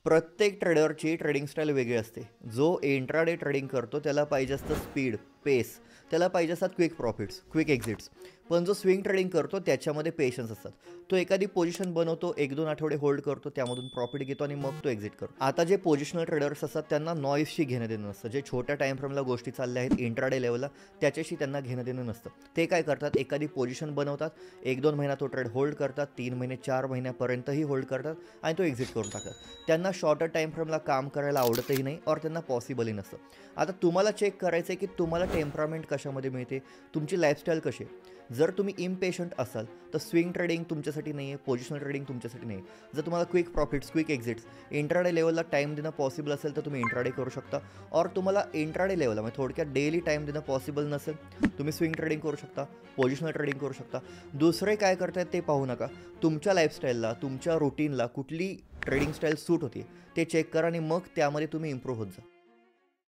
प्रत्येक ट्रेडरची trading style वेगळी असते. जो इंट्राडे ट्रेडिंग करतो त्याला पाहिजे असतं स्पीड, पेस. त्याला पाहिजे असतात क्विक प्रॉफिट्स, क्विक एक्झिट्स. पण जो स्विंग ट्रेडिंग करतो त्याच्यामध्ये पेशन्स असतात. तो एखादी पोझिशन बनवतो, 1-2 आठवडे होल्ड करतो, त्यामधून प्रॉफिट घेतो आणि मग तो एक्झिट करतो. आता जे पोझिशनल ट्रेडर्स असतात त्यांना नॉईजशी घेणं देणं नसतं. जे छोट्या टाईम फ्रेमला गोष्टी चालल्या आहेत इंट्राडे लेवलला त्याच्याशी त्यांना घेणं देणं नसतं. ते काय करतात, एखादी पोझिशन बनवतात, 1-2 महिना तो ट्रेड होल्ड करतात, 3 महिने 4 महिन्यापर्यंतही होल्ड करतात आणि तो एक्झिट करून टाकतात. त्यांना शॉर्टर टाईम फ्रेमला काम करायला आवडतही नाही और त्यांना पॉसिबलही नसतं. आता तुम्हाला चेक करायचं आहे की तुम्हाला टेम्परामेंट कशामध्ये मिळते, तुमची लाईफस्टाईल कशी आहे. जर तुम्ही इम्पेशंट असाल तर स्विंग ट्रेडिंग तुमच्यासाठी नाही आहे, पोझिशनल ट्रेडिंग तुमच्यासाठी नाही आहे. जर तुम्हाला quick profits, quick exits, intraday लेवलला टाईम देणं पॉसिबल असेल तर तुम्ही इंट्राडे करू शकता. और तुम्हाला इंट्राडे लेवलला म्हणजे थोडक्यात डेली टाईम देणं पॉसिबल नसेल, तुम्ही स्विंग ट्रेडिंग करू शकता, पोझिशनल ट्रेडिंग करू शकता. दुसरे काय करतायत ते पाहू नका. तुमच्या लाईफस्टाईलला, तुमच्या रुटीनला कुठली ट्रेडिंग स्टाईल सूट होती ते चेक करा आणि मग त्यामध्ये तुम्ही इम्प्रूव्ह होत जा.